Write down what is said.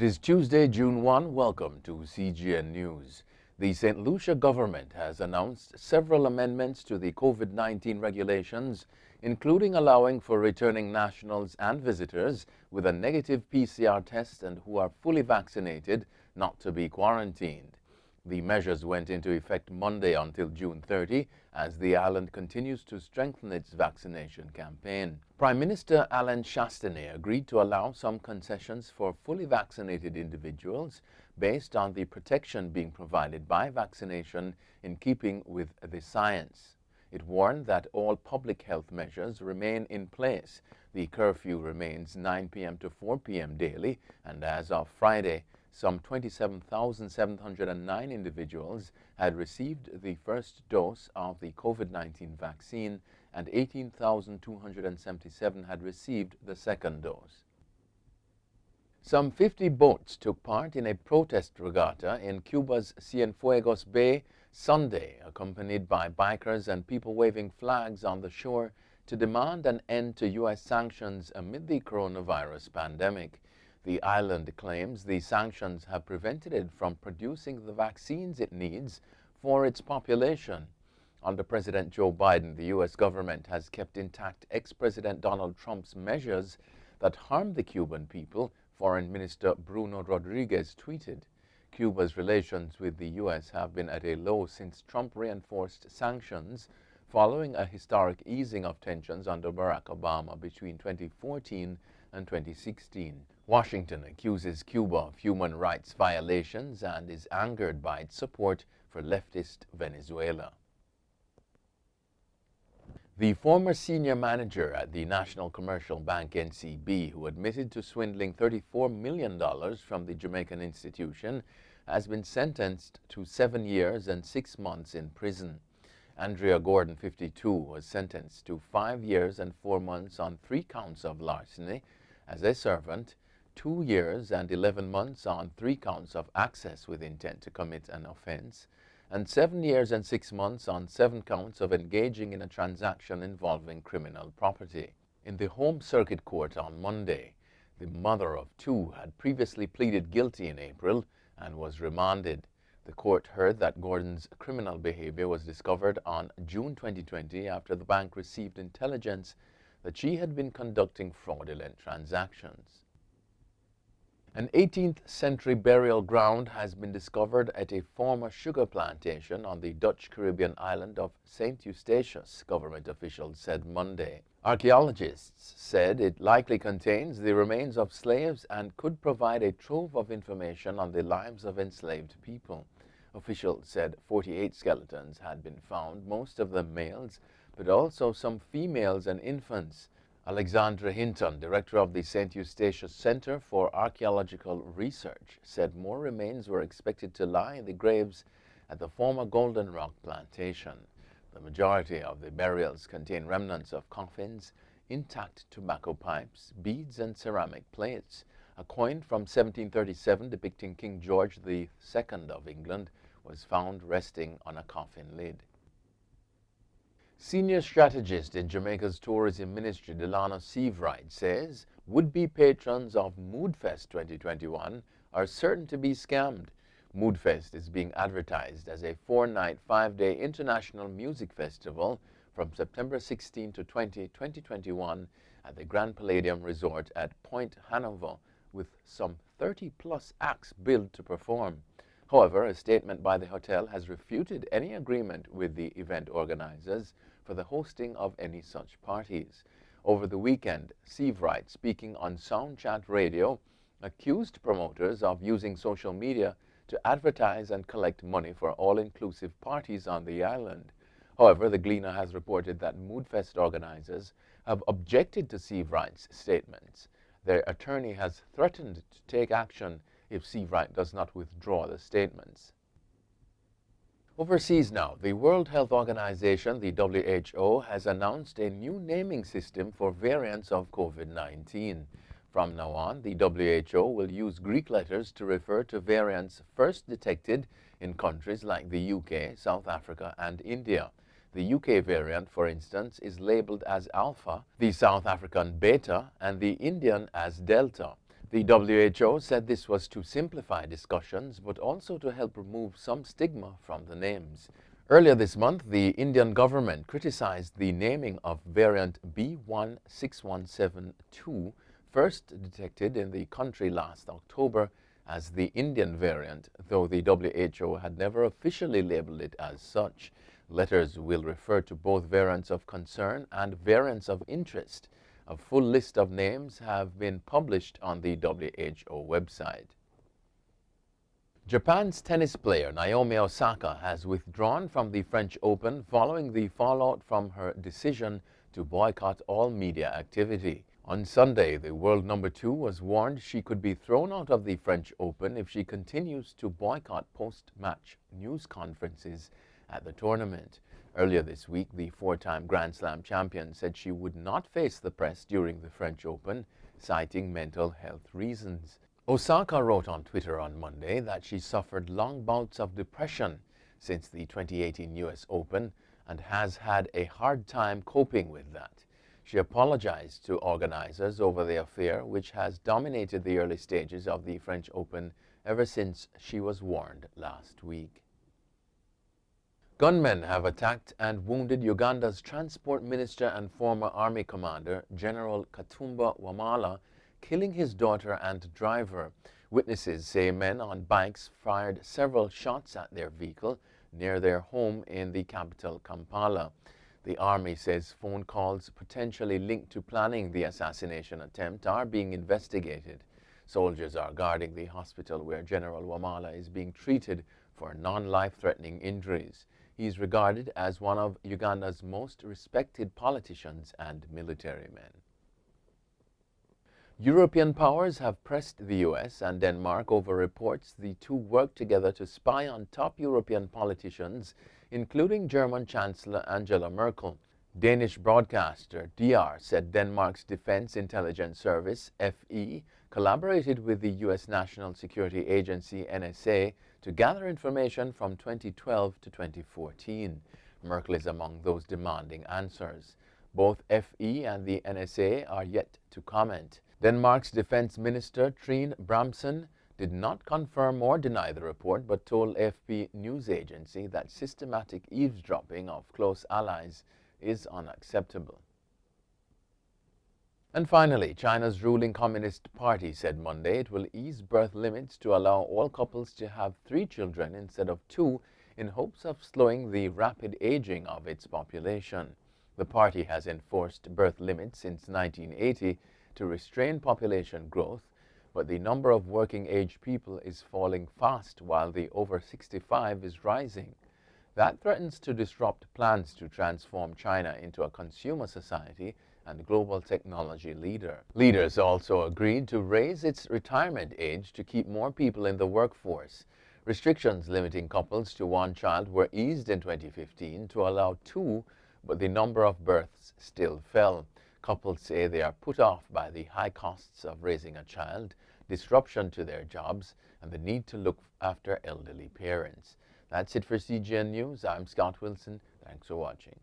It is Tuesday, June 1. Welcome to CGN News. The St. Lucia government has announced several amendments to the COVID-19 regulations, including allowing for returning nationals and visitors with a negative PCR test and who are fully vaccinated not to be quarantined. The measures went into effect Monday until June 30 as the island continues to strengthen its vaccination campaign. Prime Minister Alain Chastanet agreed to allow some concessions for fully vaccinated individuals based on the protection being provided by vaccination in keeping with the science. It warned that all public health measures remain in place. The curfew remains 9 p.m. to 4 p.m. daily, and as of Friday, some 27,709 individuals had received the first dose of the COVID-19 vaccine and 18,277 had received the second dose. Some 50 boats took part in a protest regatta in Cuba's Cienfuegos Bay Sunday, accompanied by bikers and people waving flags on the shore to demand an end to U.S. sanctions amid the coronavirus pandemic. The island claims the sanctions have prevented it from producing the vaccines it needs for its population. Under President Joe Biden, the U.S. government has kept intact ex-President Donald Trump's measures that harm the Cuban people, Foreign Minister Bruno Rodriguez tweeted. Cuba's relations with the U.S. have been at a low since Trump reinforced sanctions following a historic easing of tensions under Barack Obama between 2014 and 2016. Washington accuses Cuba of human rights violations and is angered by its support for leftist Venezuela. The former senior manager at the National Commercial Bank NCB, who admitted to swindling $34 million from the Jamaican institution, has been sentenced to 7 years and 6 months in prison. Andrea Gordon, 52, was sentenced to 5 years and 4 months on 3 counts of larceny as a servant, 2 years and 11 months on 3 counts of access with intent to commit an offense, and 7 years and 6 months on 7 counts of engaging in a transaction involving criminal property. In the Home Circuit Court on Monday, the mother of 2 had previously pleaded guilty in April and was remanded. The court heard that Gordon's criminal behavior was discovered on June 2020 after the bank received intelligence that she had been conducting fraudulent transactions. An 18th century burial ground has been discovered at a former sugar plantation on the Dutch Caribbean island of St. Eustatius, government officials said Monday. Archaeologists said it likely contains the remains of slaves and could provide a trove of information on the lives of enslaved people. Officials said 48 skeletons had been found, most of them males, but also some females and infants. Alexandra Hinton, director of the St. Eustatius Center for Archaeological Research, said more remains were expected to lie in the graves at the former Golden Rock plantation. The majority of the burials contain remnants of coffins, intact tobacco pipes, beads, and ceramic plates. A coin from 1737 depicting King George II of England was found resting on a coffin lid. Senior strategist in Jamaica's tourism ministry, Delano Seavright, says would-be patrons of Moodfest 2021 are certain to be scammed. Moodfest is being advertised as a 4-night, 5-day international music festival from September 16 to 20, 2021 at the Grand Palladium Resort at Point Hanover, with some 30-plus acts billed to perform. However, a statement by the hotel has refuted any agreement with the event organizers for the hosting of any such parties. Over the weekend, Seavright, speaking on Sound Chat Radio, accused promoters of using social media to advertise and collect money for all-inclusive parties on the island. However, the Gleaner has reported that Moodfest organizers have objected to Seavright's statements. Their attorney has threatened to take action if Seavright does not withdraw the statements. Overseas now, the World Health Organization, the WHO, has announced a new naming system for variants of COVID-19. From now on, the WHO will use Greek letters to refer to variants first detected in countries like the UK, South Africa, and India. The UK variant, for instance, is labeled as Alpha, the South African Beta, and the Indian as Delta. The WHO said this was to simplify discussions, but also to help remove some stigma from the names. Earlier this month, the Indian government criticized the naming of variant B.1.6172, first detected in the country last October, as the Indian variant, though the WHO had never officially labeled it as such. Letters will refer to both variants of concern and variants of interest. A full list of names have been published on the WHO website. Japan's tennis player Naomi Osaka has withdrawn from the French Open following the fallout from her decision to boycott all media activity. On Sunday, the world number 2 was warned she could be thrown out of the French Open if she continues to boycott post-match news conferences at the tournament. Earlier this week, the four-time Grand Slam champion said she would not face the press during the French Open, citing mental health reasons. Osaka wrote on Twitter on Monday that she suffered long bouts of depression since the 2018 US Open and has had a hard time coping with that. She apologized to organizers over the affair, which has dominated the early stages of the French Open ever since she was warned last week. Gunmen have attacked and wounded Uganda's transport minister and former army commander, General Katumba Wamala, killing his daughter and driver. Witnesses say men on bikes fired several shots at their vehicle near their home in the capital, Kampala. The army says phone calls potentially linked to planning the assassination attempt are being investigated. Soldiers are guarding the hospital where General Wamala is being treated for non-life-threatening injuries. He is regarded as one of Uganda's most respected politicians and military men. European powers have pressed the US and Denmark over reports the two worked together to spy on top European politicians, including German Chancellor Angela Merkel. Danish broadcaster DR said Denmark's Defense Intelligence Service, FE, collaborated with the US National Security Agency, NSA, to gather information from 2012 to 2014. Merkel is among those demanding answers. Both FE and the NSA are yet to comment. Denmark's Defense Minister Trine Bramsen did not confirm or deny the report, but told AFP news agency that systematic eavesdropping of close allies is unacceptable. And finally, China's ruling Communist Party said Monday it will ease birth limits to allow all couples to have 3 children instead of 2 in hopes of slowing the rapid aging of its population. The party has enforced birth limits since 1980 to restrain population growth, but the number of working-age people is falling fast while the over 65 is rising. That threatens to disrupt plans to transform China into a consumer society and global technology leader. Leaders also agreed to raise its retirement age to keep more people in the workforce. Restrictions limiting couples to 1 child were eased in 2015 to allow 2, but the number of births still fell. Couples say they are put off by the high costs of raising a child, disruption to their jobs, and the need to look after elderly parents. That's it for CGN News. I'm Scott Wilson. Thanks for watching.